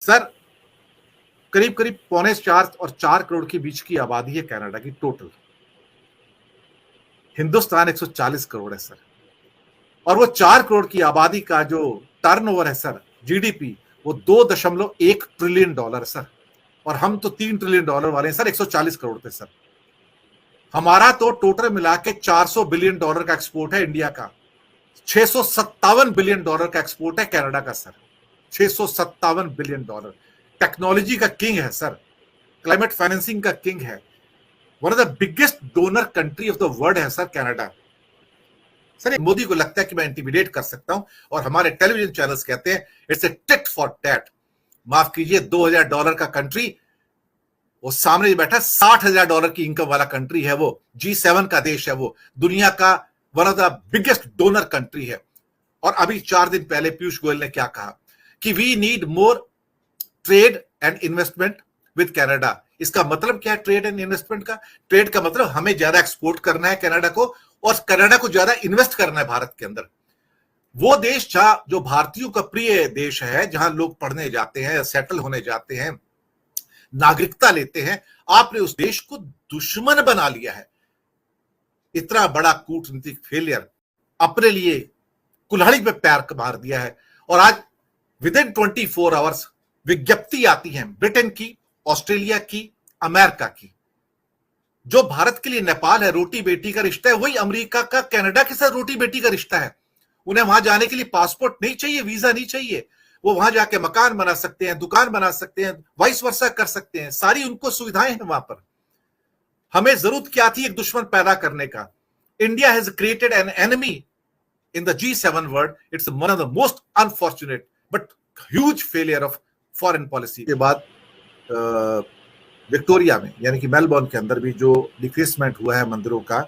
Sir, करीब करीब 3.25 और 4 करोड़ के बीच की आबादी है कनाडा की टोटल। हिंदुस्तान 140 करोड़ है सर, और वो 4 करोड़ की आबादी का जो टर्नओवर है सर, जीडीपी, वो $2.1 ट्रिलियन सर। और हम तो $3 ट्रिलियन वाले हैं सर, 140 करोड़ पे सर। हमारा तो टोटल मिला के $400 बिलियन का एक्सपोर्ट है इंडिया का। $657 बिलियन का एक्सपोर्ट है कनाडा का सर। $657 बिलियन। टेक्नोलॉजी का किंग है सर, क्लाइमेट फाइनेंसिंग का किंग है, one of the biggest donor country of the world है सर कनाडा। सर, मोदी को लगता है कि मैं इंटिमिडेट कर सकता हूं, और हमारे टेलीविजन चैनल्स कहते हैं it's a tit for tat. माफ कीजिए, $2,000 का कंट्री, वो सामने बैठा $60,000 की इनकम वाला कंट्री है, वो G7 का देश है, वो दुनिया का one of the biggest donor country है। और अभी 4 दिन पहले पीयूष गोयल ने क्या कहा कि we need more trade and investment with Canada. इसका मतलब क्या है ट्रेड एंड इन्वेस्टमेंट का? ट्रेड का मतलब हमें ज्यादा एक्सपोर्ट करना है कनाडा को, और कनाडा को ज्यादा इन्वेस्ट करना है भारत के अंदर। वो देश जो भारतीयों का प्रिय देश है, जहां लोग पढ़ने जाते हैं, सेटल होने जाते हैं, नागरिकता लेते हैं, आपने उस देश को दुश्मन बना लिया है। इतना बड़ा कूटनीतिक फेलियर, अपने लिए कुल्हाड़ी पे पैर मार दिया है। और आज विद इन 24 आवर्स विज्ञप्ति आती है ब्रिटेन की, ऑस्ट्रेलिया की, अमेरिका की। जो भारत के लिए नेपाल है रोटी बेटी का रिश्ता है, वही अमेरिका का कनाडा के साथ रोटी बेटी का रिश्ता है। उन्हें वहां जाने के लिए पासपोर्ट नहीं चाहिए, वीजा नहीं चाहिए, वो वहां जाके मकान बना सकते हैं, दुकान बना सकते हैं, वाइस वर्सा कर सकते हैं, सारी उनको सुविधाएं हैं वहां पर। हमें जरूरत क्या थी एक दुश्मन पैदा करने का? India has created an enemy in the G7 world. It's one of the most unfortunate but huge failure of foreign policy. के बाद विक्टोरिया में, यानी कि मेलबोर्न के अंदर भी जो डिफेसमेंट हुआ है मंदिरों का,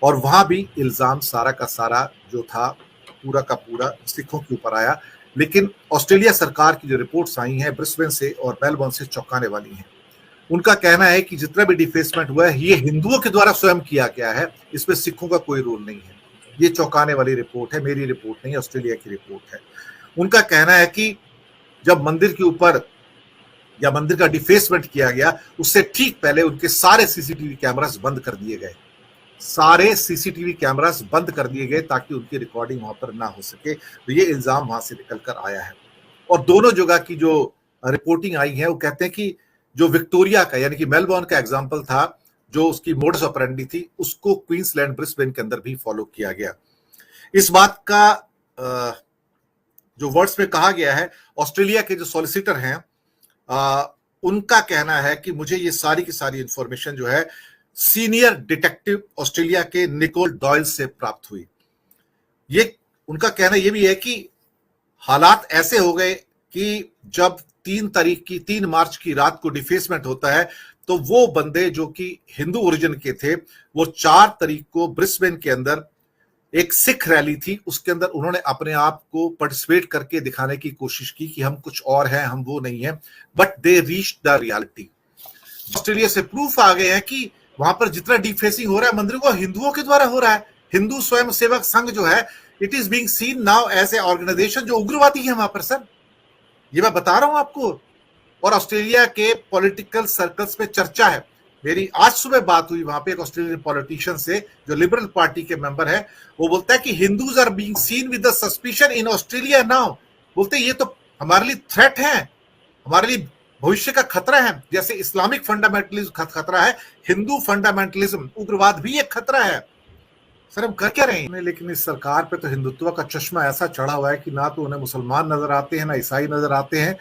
और वहां भी इल्जाम सारा का सारा जो था पूरा का पूरा सिखों के ऊपर आया। लेकिन ऑस्ट्रेलिया सरकार की जो रिपोर्ट्स आई हैं ब्रिस्बेन से और मेलबोर्न से, चौंकाने वाली हैं। उनका कहना है कि जितना भी डिफेसमेंट हुआ है ये हिंदुओं के द्वारा स्वयं किया गया है, इसमें सिखों का कोई रोल नहीं है। ये चौंकाने वाली रिपोर्ट है, मेरी रिपोर्ट नहीं, ऑस्ट्रेलिया की रिपोर्ट है। उनका कहना है कि जब मंदिर के ऊपर या मंदिर का डिफेसमेंट किया गया, उससे ठीक पहले उनके सारे सीसीटीवी कैमरास बंद कर दिए गए। सारे सीसीटीवी कैमरास बंद कर दिए गए ताकि उनकी रिकॉर्डिंग वहां पर ना हो सके। तो ये इल्जाम वहां से निकल कर आया है। और दोनों जगह की जो रिपोर्टिंग आई है वो कहते हैं कि जो विक्टोरिया का यानी कि मेलबोर्न का एग्जाम्पल था, जो उसकी मोडस ऑपरेंडी थी, उसको क्वींसलैंड ब्रिस्बेन के अंदर भी फॉलो किया गया। इस बात का जो वर्ड्स में कहा गया है, ऑस्ट्रेलिया के जो सॉलिसिटर हैं उनका कहना है कि मुझे ये सारी की सारी इंफॉर्मेशन जो है सीनियर डिटेक्टिव ऑस्ट्रेलिया के निकोल डॉयल से प्राप्त हुई। ये उनका कहना ये भी है कि हालात ऐसे हो गए कि जब 3 मार्च की रात को डिफेसमेंट होता है, तो वो बंदे जो कि हिंदू ओरिजिन के थे, वो 4 तारीख को ब्रिस्बेन के अंदर एक सिख रैली थी, उसके अंदर उन्होंने अपने आप को पार्टिसिपेट करके दिखाने की कोशिश की कि हम कुछ और हैं, हम वो नहीं हैं, but they reach the reality. Australia से प्रूफ आ गए हैं कि वहां पर जितना डिफेसिंग हो रहा है मंदिरों को, हिंदुओं के द्वारा हो रहा है। हिंदू स्वयं सेवक संघ जो है, it is being seen now as a organisation जो उग्रवादी है वहां पर सर। ये मैं बता रहा हूं आपको। और ऑस्ट्रेलिया के पॉलिटिकल सर्कल्स में चर्चा है। मेरी आज सुबह बात हुई वहां पे एक ऑस्ट्रेलियन पॉलिटिशियन से जो लिबरल पार्टी के मेंबर है। वो बोलता है कि Hindus are being seen with the suspicion in Australia now. बोलते ये तो हमारे लिए थ्रेट है, हमारे लिए भविष्य का खतरा है। जैसे इस्लामिक फंडामेंटलिज्म खतरा है, हिंदू फंडामेंटलिज्म उग्रवाद भी एक खतरा है। सर, हम कर क्या रहे हैं? लेकिन इस सरकार पे तो हिंदुत्व का चश्मा ऐसा चढ़ा हुआ है कि ना तो उन्हें मुसलमान नजर आते हैं, ना ईसाई नजर आते हैं।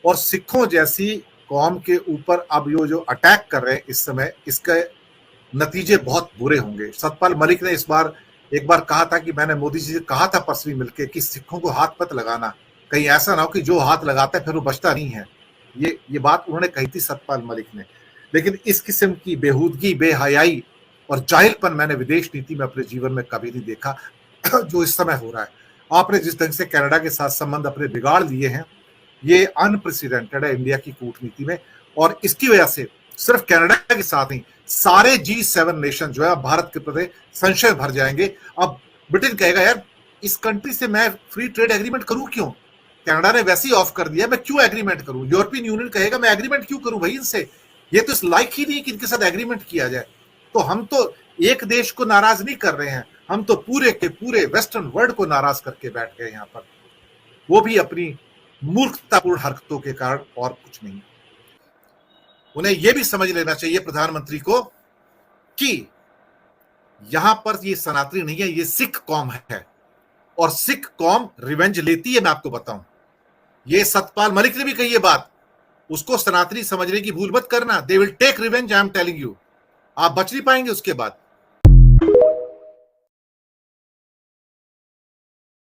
और सिखों जैसी कौम के ऊपर अब ये जो अटैक कर रहे हैं इस समय, इसके नतीजे बहुत बुरे होंगे। सतपाल मलिक ने इस बार एक बार कहा था कि मैंने मोदी जी से कहा था पर्सनली मिलकर कि सिखों को हाथ मत लगाना, कहीं ऐसा ना हो कि जो हाथ लगाता है फिर वो बचता नहीं है। ये बात उन्होंने कही थी सतपाल मलिक ने। लेकिन इस किस्म की बेहूदगी, बेहयाई और जाहिलपन मैंने विदेश नीति में अपने जीवन में कभी नहीं देखा जो इस समय हो रहा है। आपने जिस ढंग से कनाडा के साथ संबंध अपने बिगाड़ लिए हैं, ये अनप्रेसिडेंटेड है इंडिया की कूटनीति में। और इसकी वजह से सिर्फ कनाडा के साथ नहीं, सारे G7 नेशन जो है भारत के प्रति संशय भर जाएंगे। अब ब्रिटेन कहेगा यार इस कंट्री से मैं फ्री ट्रेड एग्रीमेंट करूं क्यों? कनाडा ने वैसे ही ऑफ कर दिया, मैं क्यों एग्रीमेंट करूं? यूरोपियन यूनियन कहेगा मैं एग्रीमेंट क्यों करूं भाई इनसे, ये तो इस लायक ही नहीं कि इनके साथ एग्रीमेंट किया जाए। तो हम तो एक देश को नाराज नहीं कर रहे हैं, हम तो पूरे के पूरे वेस्टर्न वर्ल्ड को नाराज करके बैठ गए यहां पर, वो भी अपनी मूर्खतापूर्ण हरकतों के कारण, और कुछ नहीं। उन्हें यह भी समझ लेना चाहिए प्रधानमंत्री को कि यहां पर ये सनातनी नहीं है, ये सिख कौम है, और सिख कौम रिवेंज लेती है। मैं आपको बताऊं, ये सतपाल मलिक ने भी कही है बात, उसको सनातनी समझने की भूल मत करना, they will take revenge, I am telling you, आप बच नहीं पाएंगे उसके बाद।